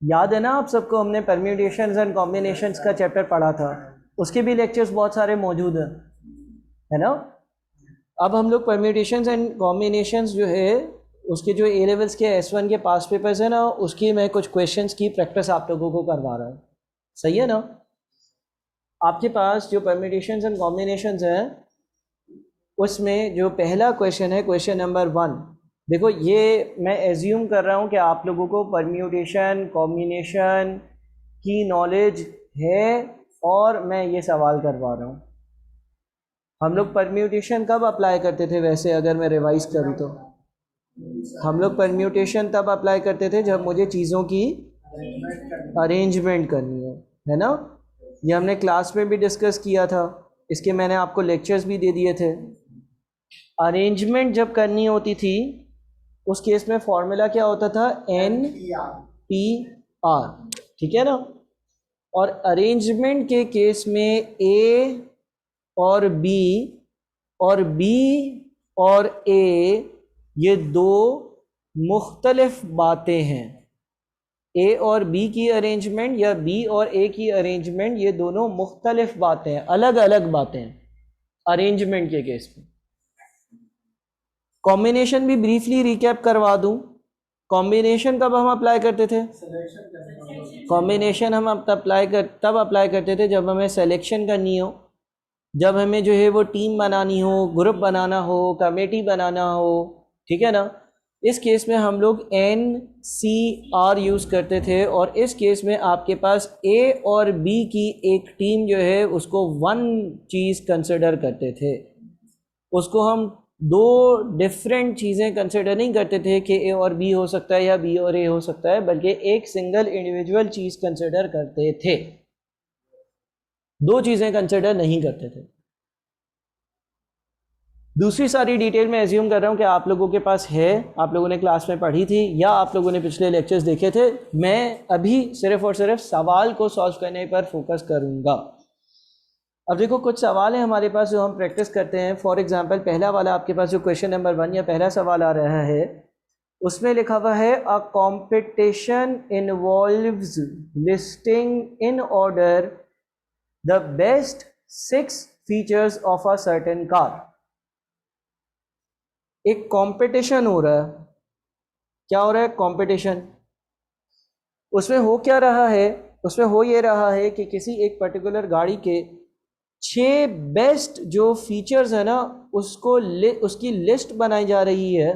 याद है ना आप सबको, हमने परम्यूटेशंस एंड कॉम्बिनेशंस का चैप्टर पढ़ा था, उसके भी लेक्चर्स बहुत सारे मौजूद हैं, है ना। अब हम लोग परम्यूटेशंस एंड कॉम्बिनेशंस जो है उसके जो ए लेवल्स के S1 के पास पेपर्स है ना, उसकी मैं कुछ क्वेश्चंस की प्रैक्टिस आप लोगों को करवा रहा हूँ, सही है ना। आपके पास जो परम्यूटेशंस एंड कॉम्बिनेशंस हैं उसमें जो पहला क्वेश्चन है, क्वेश्चन नंबर 1, देखो ये मैं एज्यूम कर रहा हूँ कि आप लोगों को परम्यूटेशन कॉम्बिनेशन की नॉलेज है और मैं ये सवाल करवा रहा हूँ। हम लोग परम्यूटेशन कब अप्लाई करते थे वैसे, अगर मैं रिवाइज करूँ तो हम लोग परम्यूटेशन तब अप्लाई करते थे जब मुझे चीज़ों की अरेंजमेंट करनी है ना। ये हमने क्लास में भी डिस्कस किया था, इसके मैंने आपको लेक्चर्स भी दे दिए थे। अरेंजमेंट जब करनी होती थी उस केस में फॉर्मूला क्या होता था, NPR, ठीक है ना। और अरेंजमेंट के केस में A और B और B और A ये दो मुख्तलिफ बातें हैं। A और B की अरेंजमेंट या B और A की अरेंजमेंट, ये दोनों मुख्तलिफ बातें हैं, अलग अलग बातें हैं अरेंजमेंट के केस में। कॉम्बिनेशन भी ब्रीफली रिकैप करवा दूं। कॉम्बिनेशन कब हम अप्लाई करते थे, कॉम्बिनेशन हम तब अप्लाई करते थे जब हमें सिलेक्शन करनी हो, जब हमें जो है वो टीम बनानी हो, ग्रुप बनाना हो, कमेटी बनाना हो, ठीक है ना। इस केस में हम लोग NCR यूज़ करते थे, और इस केस में आपके पास A और B की एक टीम जो है उसको वन चीज़ कंसिडर करते थे, उसको हम दो डिफरेंट चीज़ें कंसिडर नहीं करते थे कि A और B हो सकता है या B और A हो सकता है, बल्कि एक सिंगल इंडिविजुअल चीज़ कंसिडर करते थे, दो चीज़ें कंसिडर नहीं करते थे। दूसरी सारी डिटेल मैं एज्यूम कर रहा हूँ कि आप लोगों के पास है, आप लोगों ने क्लास में पढ़ी थी या आप लोगों ने पिछले लेक्चर्स देखे थे। मैं अभी सिर्फ और सिर्फ सवाल को सॉल्व करने पर फोकस करूँगा। अब देखो कुछ सवाल है हमारे पास जो हम प्रैक्टिस करते हैं। फॉर एग्जांपल पहला वाला आपके पास जो क्वेश्चन नंबर 1 या पहला सवाल आ रहा है उसमें लिखा हुआ है a competition involves listing in order the best 6 features of a certain car. एक कंपटीशन हो रहा है, क्या हो रहा है, कंपटीशन। उसमें हो क्या रहा है, उसमें हो ये रहा है कि किसी एक पर्टिकुलर गाड़ी के 6 बेस्ट जो फीचर्स है ना उसकी लिस्ट बनाई जा रही है,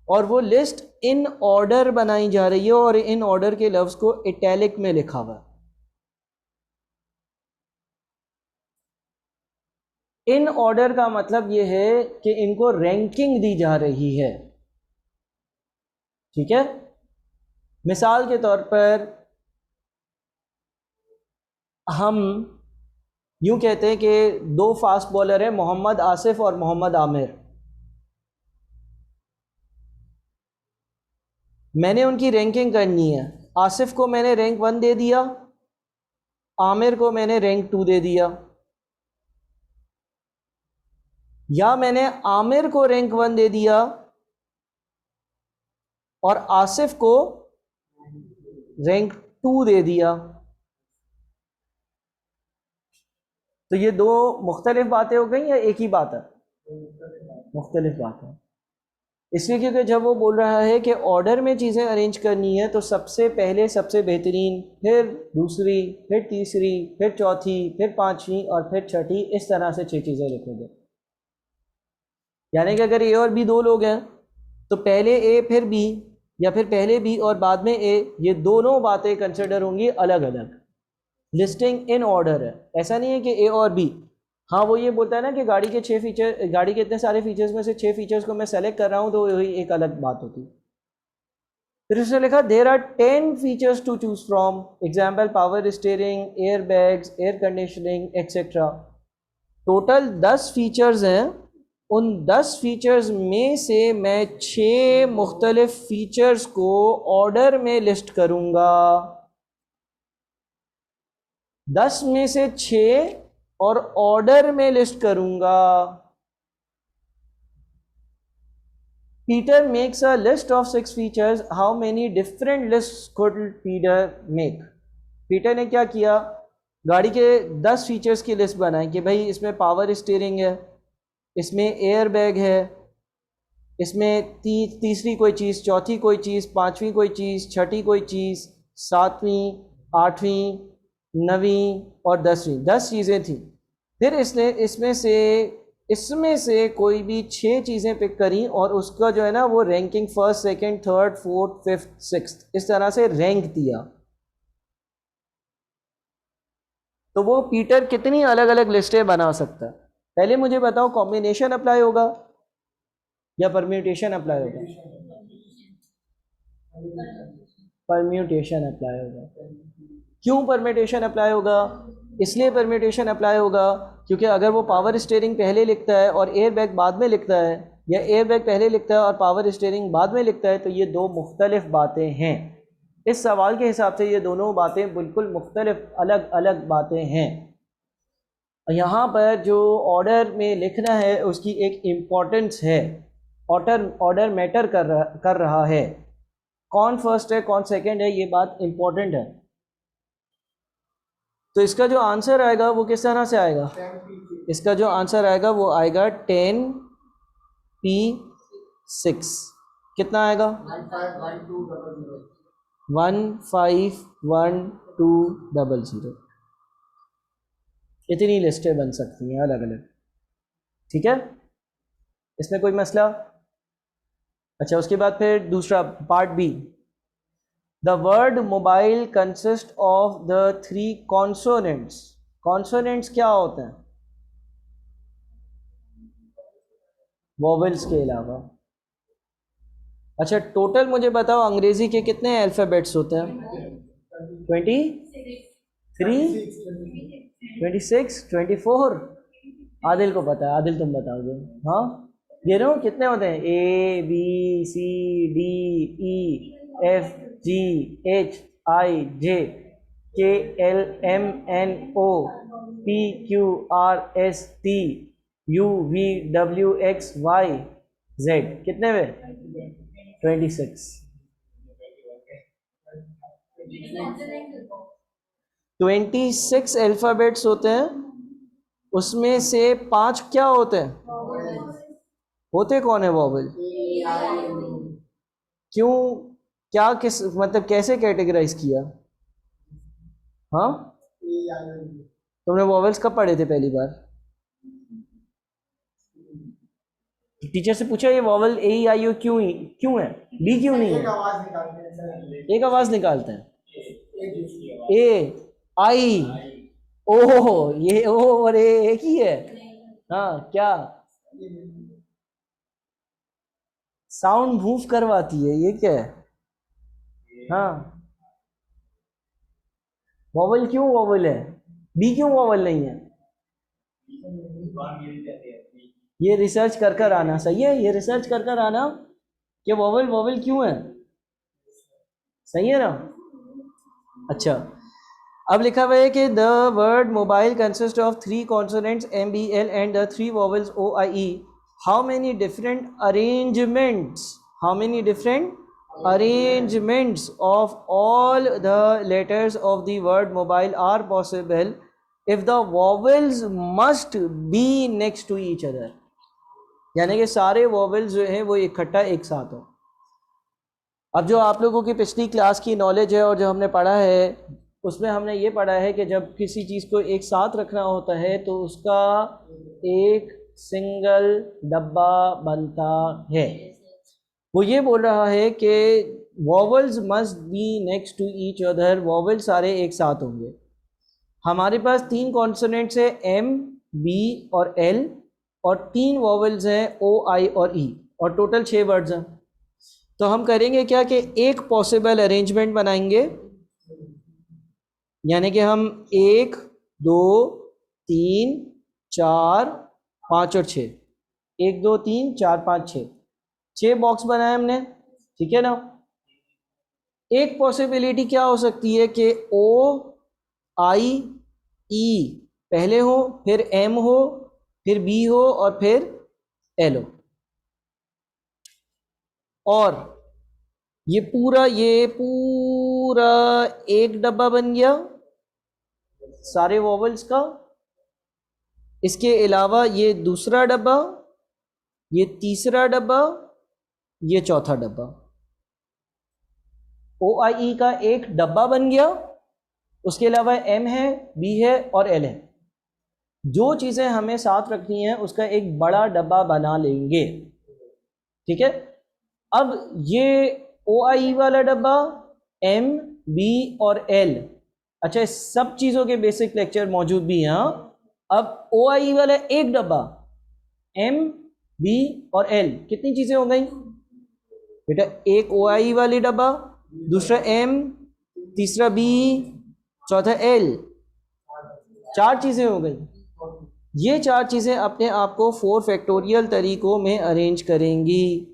और वो लिस्ट इन ऑर्डर बनाई जा रही है, और इन ऑर्डर के लफ्ज को इटैलिक में लिखा हुआ है। इन ऑर्डर का मतलब ये है कि इनको रैंकिंग दी जा रही है, ठीक है। मिसाल के तौर पर हम यूं कहते हैं कि दो फास्ट बॉलर हैं, मोहम्मद आसिफ और मोहम्मद आमिर। मैंने उनकी रैंकिंग करनी है। आसिफ को मैंने रैंक 1 दे दिया, आमिर को मैंने रैंक 2 दे दिया, या मैंने आमिर को रैंक 1 दे दिया और आसिफ को रैंक 2 दे दिया। तो ये दो मुख्तलिफ बातें हो गई या एक ही बात है, मुख्तलिफ बात है। इसलिए क्योंकि जब वो बोल रहा है कि ऑर्डर में चीज़ें अरेंज करनी है तो सबसे पहले सबसे बेहतरीन, फिर दूसरी, फिर तीसरी, फिर चौथी, फिर पांचवी और फिर छठी, इस तरह से 6 चीज़ें लिखोगे। यानी कि अगर ए और बी दो लोग हैं तो पहले ए फिर बी, या फिर पहले बी और बाद में ए, ये दोनों बातें कंसिडर होंगी अलग अलग। लिस्टिंग इन ऑर्डर है, ऐसा नहीं है कि ए और बी। हाँ वो ये बोलता है ना कि गाड़ी के 6 फीचर, गाड़ी के इतने सारे फीचर्स में से 6 फीचर्स को मैं सेलेक्ट कर रहा हूँ, तो वही एक अलग बात होती है। फिर उसने लिखा there are 10 features to choose from, example power steering, air bags, air conditioning etcetera. Total 10 features हैं, उन 10 फीचर्स में से मैं 6 मुख्तलिफ फीचर्स को ऑर्डर में लिस्ट करूंगा। 10 में से 6 और ऑर्डर में लिस्ट करूंगा। Peter makes a list of 6 features. How many different lists could Peter make? Peter ने क्या किया, गाड़ी के 10 फीचर्स की लिस्ट बनाई कि भाई इसमें पावर स्टीयरिंग है, इसमें एयर बैग है, इसमें तीसरी कोई चीज़, चौथी कोई चीज़, पांचवी कोई चीज़, छठी कोई चीज़, सातवीं, आठवीं, नवीं और 10वीं, 10 चीज़ें थी। फिर इसने इसमें से कोई भी 6 चीज़ें पिक करी और उसका जो है ना वो ranking first, second, third, fourth, fifth, sixth इस तरह से रैंक दिया। तो वो पीटर कितनी अलग अलग लिस्टें बना सकता है? पहले मुझे बताओ, कॉम्बिनेशन अप्लाई होगा या परम्यूटेशन अप्लाई होगा? परम्यूटेशन अप्लाई होगा। क्यों परम्यूटेशन अप्लाई होगा? इसलिए परम्यूटेशन अप्लाई होगा क्योंकि अगर वो पावर स्टीयरिंग पहले लिखता है और एयर बैग बाद में लिखता है, या एयर बैग पहले लिखता है और पावर स्टीयरिंग बाद में लिखता है, तो ये दो मुख्तलिफ बातें हैं। इस सवाल के हिसाब से ये दोनों बातें बिल्कुल मुख्तलिफ अलग अलग बातें हैं। यहाँ पर जो ऑर्डर में लिखना है उसकी एक इम्पोर्टेंस है, ऑर्डर मैटर कर रहा है। कौन फर्स्ट है कौन सेकंड है, ये बात इम्पोर्टेंट है। तो इसका जो आंसर आएगा वो किस तरह से आएगा? इसका जो आंसर आएगा वो आएगा 10P6। कितना आएगा? 151200। इतनी लिस्टें बन सकती हैं अलग अलग, ठीक है? इसमें कोई मसला? अच्छा, उसके बाद फिर दूसरा part B. The word mobile consist of the 3 consonants. Consonants क्या होते हैं? वॉवेल्स के अलावा। अच्छा, टोटल मुझे बताओ अंग्रेजी के कितने अल्फ़ाबेट्स होते हैं? 23, 26, 24? आदिल को पता है, आदिल तुम बताओगे। हाँ, ये नो कितने होते हैं? ABCDEFGHIJKLMNOPQRSTUVWXYZ। कितने हुए? 26। 26 अल्फ़ाबेट्स होते हैं, उसमें से 5 क्या होते हैं? होते कौन है वॉवल? क्यों, क्या, किस मतलब कैसे कैटेगराइज किया? हाँ, तुमने वॉवल्स कब पढ़े थे पहली बार? टीचर से पूछा ये वॉवल AEIO क्यों है, बी क्यों नहीं है? एक आवाज निकालते हैं, ए आई ओ, ये ओ और ए एक ही है। हाँ, क्या साउंड मूव करवाती है, ये क्या है? हाँ, वॉवल क्यों वॉवल है, बी क्यों वॉवल नहीं है? ये रिसर्च कर आना, सही है, ये रिसर्च कर आना कि वॉवल वॉवल क्यों है, सही है ना? अच्छा, अब लिखा हुआ है कि the word mobile consist of 3 consonants MBL and the 3 vowels OIE. How many different arrangements of all the letters of the word mobile are possible if the vowels must be next to each other. यानी कि सारे vowels जो हैं वो इकट्ठा एक साथ हो। अब जो आप लोगों की पिछली क्लास की नॉलेज है और जो हमने पढ़ा है उसमें हमने ये पढ़ा है कि जब किसी चीज़ को एक साथ रखना होता है तो उसका एक सिंगल डब्बा बनता है। वो ये बोल रहा है कि vowels must be next to each other, vowel सारे एक साथ होंगे। हमारे पास 3 कॉन्सोनेंट्स है M, B और L, और 3 वॉवल्स हैं O, I और E, और टोटल 6 वर्ड्स हैं। तो हम करेंगे क्या कि एक पॉसिबल अरेंजमेंट बनाएंगे, यानी कि हम 1, 2, 3, 4, 5 और 6, 1, 2, 3, 4, 5, 6 बॉक्स बनाए हमने, ठीक है ना? एक पॉसिबिलिटी क्या हो सकती है कि O, I, E पहले हो, फिर M हो, फिर B हो और फिर L हो। और ये पूरा एक डब्बा बन गया सारे वॉवल्स का। इसके अलावा ये दूसरा डब्बा, ये तीसरा डब्बा, ये चौथा डब्बा। ओ आई ई का एक डब्बा बन गया। उसके अलावा एम है, बी है और एल है। जो चीज़ें हमें साथ रखनी है उसका एक बड़ा डब्बा बना लेंगे। ठीक है। अब ये ओ आई ई वाला डब्बा, एम, बी और एल, अच्छा इस सब चीज़ों के बेसिक लेक्चर मौजूद भी हैं। अब ओ आई ई वाला एक डब्बा, एम, बी और एल, कितनी चीज़ें हो गई बेटा? एक ओ आई ई वाली डब्बा, दूसरा एम, तीसरा बी, चौथा एल, चार चीज़ें हो गई। ये चार चीज़ें अपने आप को 4 फैक्टोरियल तरीकों में अरेंज करेंगी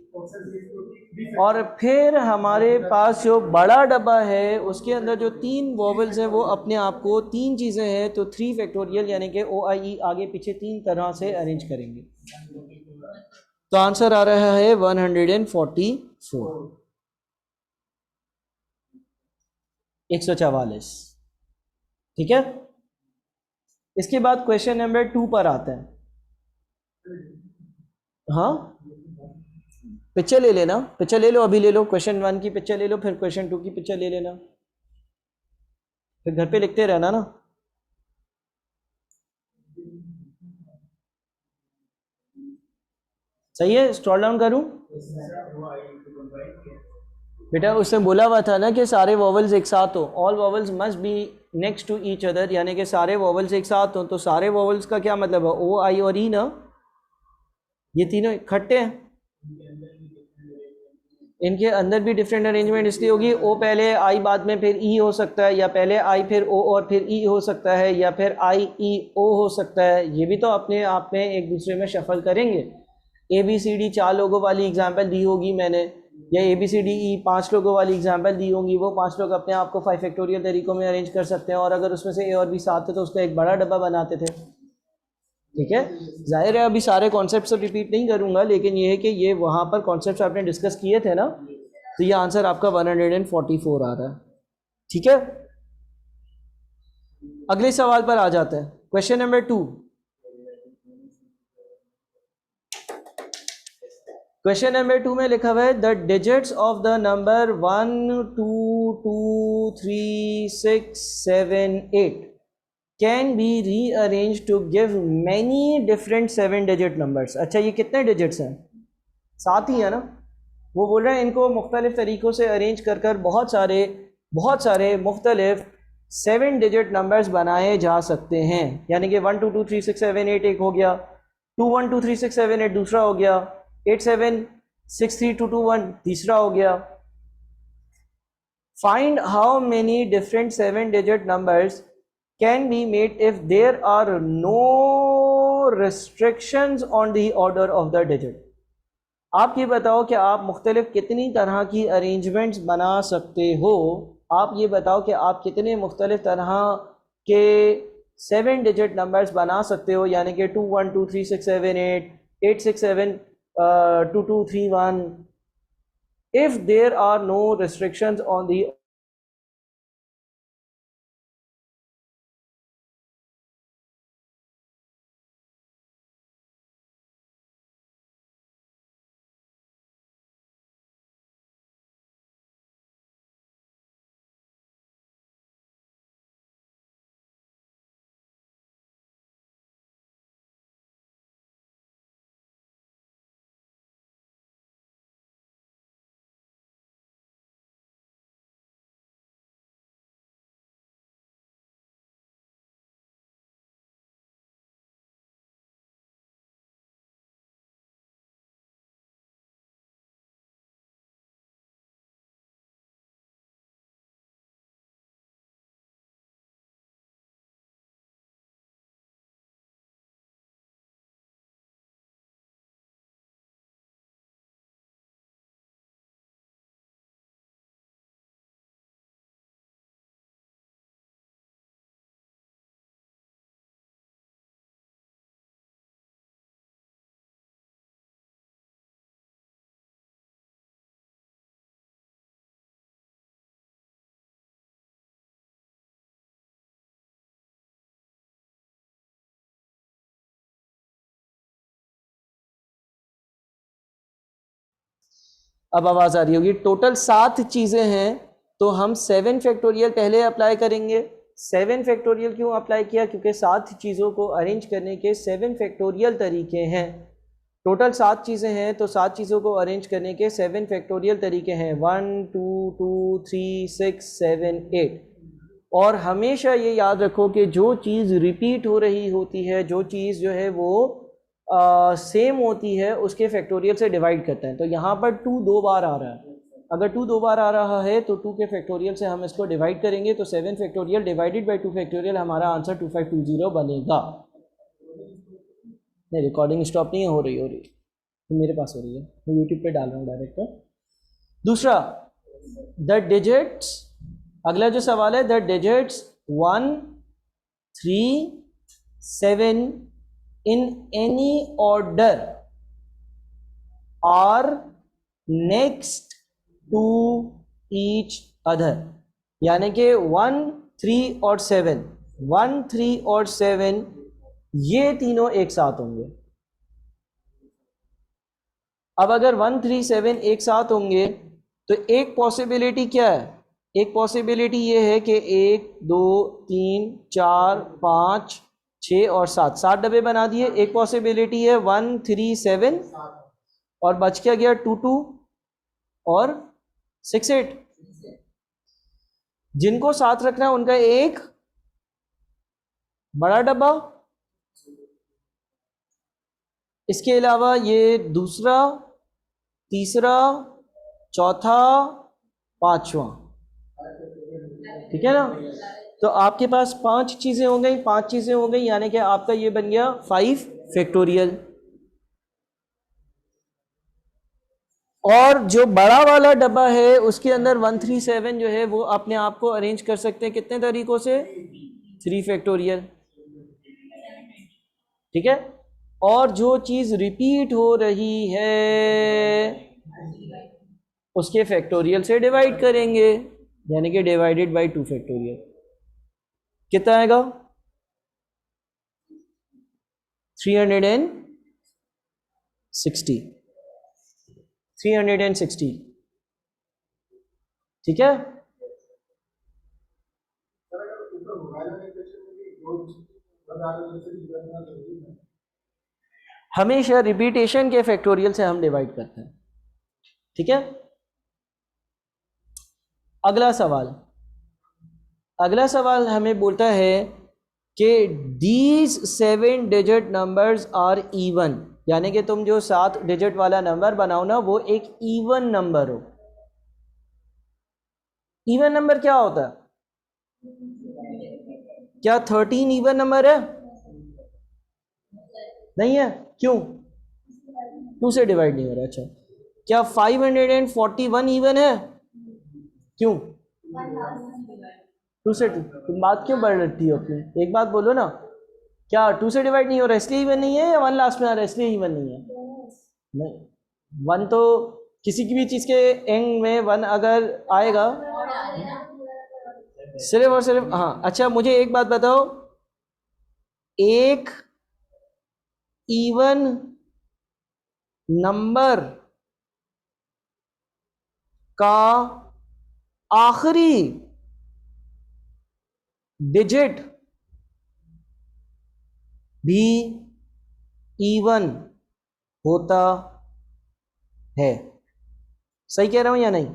और फिर हमारे पास जो बड़ा डब्बा है उसके अंदर जो 3 वॉवल्स हैं वो अपने आप को 3 चीज़ें हैं तो 3 फैक्टोरियल यानी कि ओ आई ई आगे पीछे 3 तरह से अरेंज करेंगे। तो आंसर आ रहा है 144, 144। ठीक है। इसके बाद क्वेश्चन नंबर 2 पर आते हैं। हाँ, पिक्चर ले लेना, पिक्चर ले लो, अभी ले लो, क्वेश्चन 1 की पिक्चर ले लो, फिर क्वेश्चन 2 की पिक्चर ले लेना, फिर घर पे लिखते रहना ना। सही है, स्क्रॉल डाउन करूं बेटा? उसने बोला हुआ था ना कि सारे वॉवल्स एक साथ हो, all vowels must be next to each other, यानी कि सारे वॉवल्स एक साथ हो। तो सारे वॉवल्स का क्या मतलब है? ओ आई और ई ना, ये तीनों इकट्ठे हैं। इनके अंदर भी डिफरेंट अरेंजमेंट इसलिए होगी, ओ पहले आई बाद में फिर ई हो सकता है, या पहले आई फिर ओ और फिर ई हो सकता है, या फिर आई ई ओ हो सकता है। ये भी तो अपने आप में एक दूसरे में शफल करेंगे। ए बी सी डी 4 लोगों वाली एग्जाम्पल दी होगी मैंने, या A B C D E 5 लोगों वाली एग्जाम्पल दी होंगी। वो 5 लोग अपने आप को 5 फैक्टोरियल तरीकों में अरेंज कर सकते हैं, और अगर उसमें से ए और बी साथ थे तो उसका एक बड़ा डब्बा बनाते थे। ठीक है। जाहिर है अभी सारे कॉन्सेप्ट तो रिपीट नहीं करूंगा, लेकिन ये है कि ये वहाँ पर कॉन्सेप्ट आपने डिस्कस किए थे ना, तो ये आंसर आपका 144 आ रहा है। ठीक है। अगले सवाल पर आ जाते हैं, क्वेश्चन नंबर 2। क्वेश्चन नंबर 2 में लिखा हुआ है the digits of the number 1 2 2 3 6 7 8 can be rearrange to give many different 7 digit numbers. अच्छा ये कितने डिजिट्स हैं? 7 ही है ना। वो बोल रहे हैं इनको मुख्तलिफ तरीक़ों से अरेंज कर कर बहुत सारे मुख्तलिफ 7 डिजिट नंबर्स बनाए जा सकते हैं। यानी कि 1 2 2 3 6 7 8 एक हो गया, 2 1 2 3 6 7 8 दूसरा हो गया, 8 7 6 3 2 2 1 तीसरा हो गया। Find how many different 7 digit numbers can be made if there are no restrictions on the order of the digit. आप ये बताओ कि आप मुख्तलिफ कितनी तरह की अरेंजमेंट्स बना सकते हो। आप ये बताओ कि आप कितने मुख्तलिफ तरह के 7 डिजिट नंबर्स बना सकते हो, यानी कि 2 1 2 3 6 7 8 8 6 7 2 2 3 1 if there are no restrictions on the अब आवाज़ आ रही होगी। टोटल 7 चीज़ें हैं, तो हम 7 फैक्टोरियल पहले अप्लाई करेंगे। 7 फैक्टोरियल क्यों अप्लाई किया? क्योंकि 7 चीज़ों को अरेंज करने के 7 फैक्टोरियल तरीके हैं। टोटल 7 चीज़ें हैं, तो 7 चीज़ों को अरेंज करने के 7 फैक्टोरियल तरीके हैं। 1 2 2 3 6 7 8। और हमेशा ये याद रखो कि जो चीज़ रिपीट हो रही होती है, जो चीज़ जो है वो सेम होती है, उसके फैक्टोरियल से डिवाइड करते हैं। तो यहाँ पर 2 2 बार आ रहा है। अगर 2 2 बार आ रहा है तो 2 के फैक्टोरियल से हम इसको डिवाइड करेंगे, तो 7 फैक्टोरियल डिवाइडेड बाई 2 फैक्टोरियल हमारा आंसर 2520 बनेगा। नहीं, रिकॉर्डिंग स्टॉप नहीं हो रही तो मेरे पास हो रही है, मैं यूट्यूब पे डाल रहा हूँ डायरेक्ट। दूसरा, द डिजिट्स, अगला जो सवाल है, the digits 1 3 7 in any order are next to each other। यानी कि 1 3 और 7, 1 3 और 7 ये तीनों एक साथ होंगे। अब अगर 1 3 7 एक साथ होंगे तो एक पॉसिबिलिटी क्या है? एक पॉसिबिलिटी ये है कि 1 2 3 4 5 6 और 7, 7 डब्बे बना दिए। एक पॉसिबिलिटी है 1 3 7 और बच क्या गया 2 2 और 6 8। जिनको साथ रखना है उनका एक बड़ा डब्बा, इसके अलावा ये दूसरा, तीसरा, चौथा, पांचवा, ठीक है ना? तो आपके पास 5 चीज़ें हो गई, 5 चीज़ें हो गई, यानी कि आपका ये बन गया 5 फैक्टोरियल। और जो बड़ा वाला डब्बा है उसके अंदर 1 3 7 जो है वो अपने आप को अरेंज कर सकते हैं कितने तरीकों से? 3 फैक्टोरियल, ठीक है। और जो चीज़ रिपीट हो रही है उसके फैक्टोरियल से डिवाइड करेंगे, यानी कि डिवाइडेड बाय 2 फैक्टोरियल। कितना आएगा? 360, 360, ठीक है। हमेशा रिपीटेशन के फैक्टोरियल से हम डिवाइड करते हैं, ठीक है। अगला सवाल हमें बोलता है कि these 7 digit numbers are even, यानी कि तुम जो 7 डिजिट वाला नंबर बनाओ ना वो एक इवन नंबर हो। इवन नंबर क्या होता है? क्या 13 इवन नंबर है? नहीं है, क्यों? 2 से डिवाइड नहीं हो रहा। अच्छा, क्या 541 इवन है? क्यों? 2 से। तुम बात क्यों बढ़ रही हो अपनी? एक बात बोलो ना, क्या 2 से डिवाइड नहीं हो रहा इसलिए इवन नहीं है, या 1 लास्ट में आ रहा है इसलिए इवन नहीं है? नहीं, 1 तो किसी की भी चीज़ के एंड में 1 अगर आएगा सिर्फ और सिर्फ, हाँ। अच्छा, मुझे एक बात बताओ, एक इवन नंबर का आखिरी डिजिट भी इवन होता है। सही कह रहा हूं या नहीं?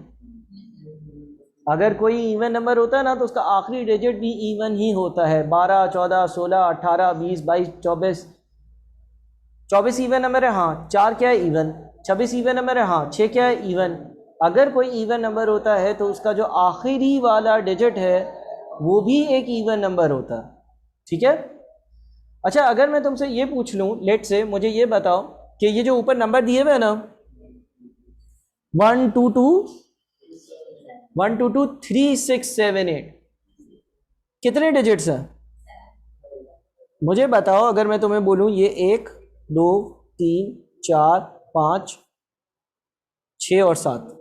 अगर कोई इवन नंबर होता है ना तो उसका आखिरी डिजिट भी इवन ही होता है। 12 14 16 18 20 22 24, 24 इवन नंबर है, हाँ। 4 क्या है? इवन। 26 इवन नंबर है, हाँ। 6 क्या है? इवन। अगर कोई इवन नंबर होता है तो उसका जो आखिरी वाला डिजिट है वो भी एक इवन नंबर होता है, ठीक है। अच्छा, अगर मैं तुमसे ये पूछ लूँ, लेट से मुझे ये बताओ कि ये जो ऊपर नंबर दिए हुए हैं ना 1 2 2 1 2 2 3 6 7 8, कितने डिजिट्स हैं? मुझे बताओ, अगर मैं तुम्हें बोलूँ ये 1 2 3 4 5 6 और 7,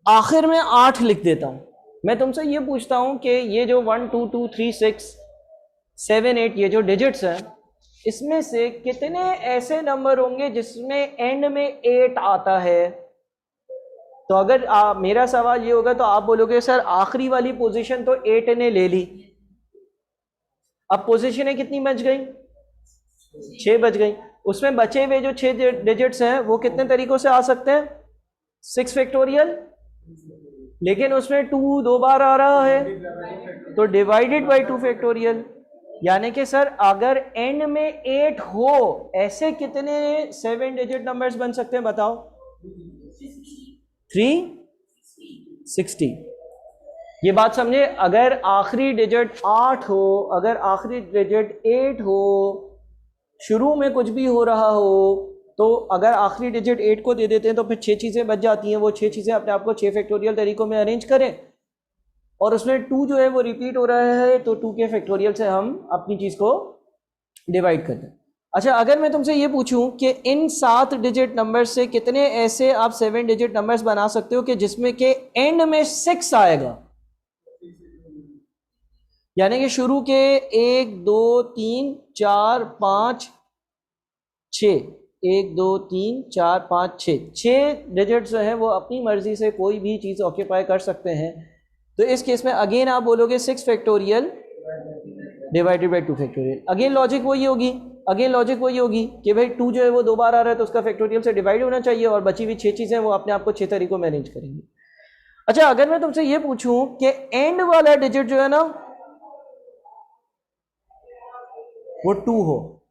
आखिर में 8 लिख देता हूँ। मैं तुमसे ये पूछता हूँ कि ये जो 1 2 2 3 6 7 8 ये जो डिजिट्स हैं इसमें से कितने ऐसे नंबर होंगे जिसमें एंड में 8 आता है? तो अगर मेरा सवाल ये होगा तो आप बोलोगे सर आखिरी वाली पोजीशन तो 8 ने ले ली, अब पोजीशनें कितनी बच गई? 6 बच गई। उसमें बचे हुए जो 6 डिजिट्स हैं वो कितने तरीकों से आ सकते हैं? 6 फैक्टोरियल, लेकिन उसमें 2 दो बार आ रहा है तो डिवाइडेड बाई 2 फैक्टोरियल। यानी कि सर अगर एंड में 8 हो, ऐसे कितने 7 डिजिट नंबर्स बन सकते हैं बताओ? 360। ये बात समझे, अगर आखिरी डिजिट 8 हो, अगर आखिरी डिजिट 8 हो, शुरू में कुछ भी हो रहा हो, तो अगर आखिरी डिजिट 8 को दे देते हैं तो फिर 6 चीज़ें बच जाती हैं। वो 6 चीज़ें अपने आप को 6 फैक्टोरियल तरीकों में अरेंज करें, और उसमें 2 जो है वो रिपीट हो रहा है तो 2 के फैक्टोरियल से हम अपनी चीज़ को डिवाइड कर दें। अच्छा, अगर मैं तुमसे ये पूछूं कि इन 7 डिजिट नंबर से कितने ऐसे आप 7 डिजिट नंबर्स बना सकते हो कि जिसमें के एंड में 6 आएगा, यानी कि शुरू के 1 2 3 4 5 6, 1 2 3 4 5 6 डिजिट जो है वो अपनी मर्जी से कोई भी चीज़ ऑक्यूपाई कर सकते हैं। तो इस केस में अगेन आप बोलोगे 6 factorial divided by 2 factorial. Again logic वही होगी, कि भाई 2 जो है वो 2 बार आ रहा है तो उसका फैक्टोरियल से डिवाइड होना चाहिए, और बची हुई 6 चीज़ें वो अपने आप को 6 तरीकों में अरेंज करेंगी। अच्छा, अगर मैं तुमसे ये पूछूं कि एंड वाला डिजिट जो है ना वो 2 हो,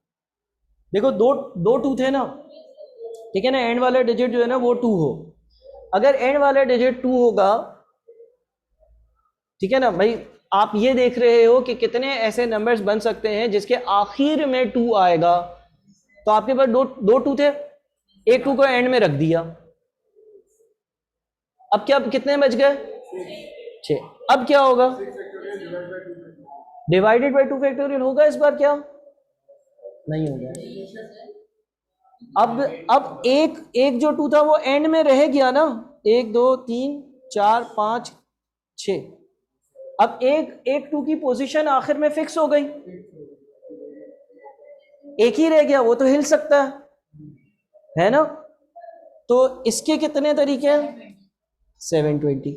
देखो दो 2 थे ना, ठीक है ना, एंड वाला डिजिट जो है ना वो 2 हो। अगर एंड वाला डिजिट 2 होगा, ठीक है ना भाई, आप ये देख रहे हो कि कितने ऐसे नंबर्स बन सकते हैं जिसके आखिर में 2 आएगा, तो आपके पास दो 2 थे, एक 2 को एंड में रख दिया, अब क्या कितने बच गए? 6। अब क्या होगा? डिवाइडेड बाई 2 फैक्टोरियल होगा इस बार, क्या नहीं होगा? अब एक जो 2 था वो एंड में रह गया ना, 1 2 3 4 5 6। अब एक 2 की पोजीशन आखिर में फिक्स हो गई, एक ही रह गया, वो तो हिल सकता है ना। तो इसके कितने तरीके हैं? 720।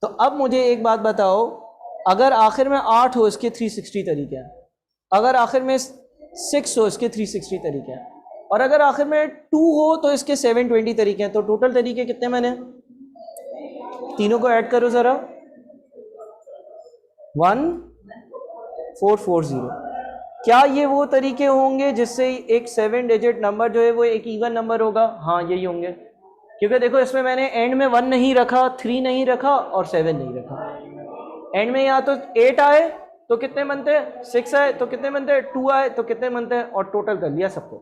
तो अब मुझे एक बात बताओ, अगर आखिर में 8 हो इसके 360 तरीके हैं, अगर आखिर में 6 हो इसके 360 तरीके हैं, और अगर आखिर में 2 हो तो इसके 720 तरीके हैं। तो टोटल तरीके कितने बने? तीनों को ऐड करो जरा, 1440। क्या ये वो तरीके होंगे जिससे एक 7 डिजिट नंबर जो है वो एक इवन नंबर होगा? हाँ, यही होंगे, क्योंकि देखो इसमें मैंने एंड में 1 नहीं रखा, 3 नहीं रखा और 7 नहीं रखा। एंड में या तो 8 आए तो कितने बनते हैं, 6 आए तो कितने बनते हैं, 2 आए तो कितने बनते हैं, और टोटल कर लिया सबको।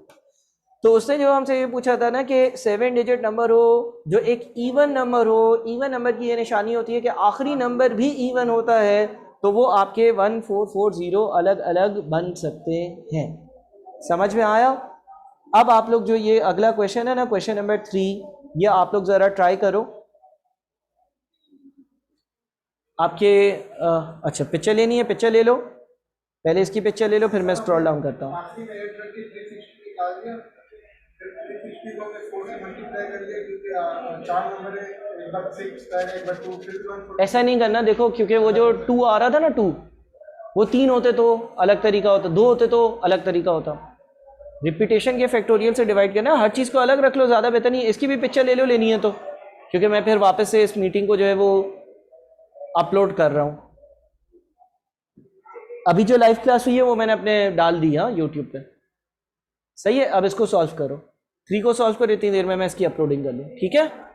तो उसने जो हमसे ये पूछा था ना कि 7 डिजिट नंबर हो जो एक इवन नंबर हो, इवन नंबर की ये निशानी होती है कि आखिरी नंबर भी इवन होता है, तो वो आपके 1440 अलग अलग बन सकते हैं। समझ में आया? अब आप लोग जो ये अगला क्वेश्चन है ना, क्वेश्चन नंबर 3, ये आप लोग ज़रा ट्राई करो। आपके अच्छा, पिक्चर लेनी है, पिक्चर ले लो, पहले इसकी पिक्चर ले लो, फिर मैं स्क्रॉल डाउन करता हूँ। ऐसा नहीं करना, देखो क्योंकि वो जो 2 आ रहा था ना, 2 वो 3 होते तो अलग तरीका होता, 2 होते तो अलग तरीका होता। रिपीटेशन के फैक्टोरियल से डिवाइड करना, हर चीज़ को अलग रख लो, ज़्यादा बेहतर नहीं। इसकी भी पिक्चर ले लो, लेनी है तो, क्योंकि मैं फिर वापस से इस मीटिंग को जो है वो अपलोड कर रहा हूँ। अभी जो लाइव क्लास हुई है वो मैंने अपने डाल दी, हाँ, यूट्यूब पे। सही है, अब इसको सॉल्व करो, 3 को सॉल्व करो, इतनी देर में मैं इसकी अपलोडिंग कर लूँ, ठीक है।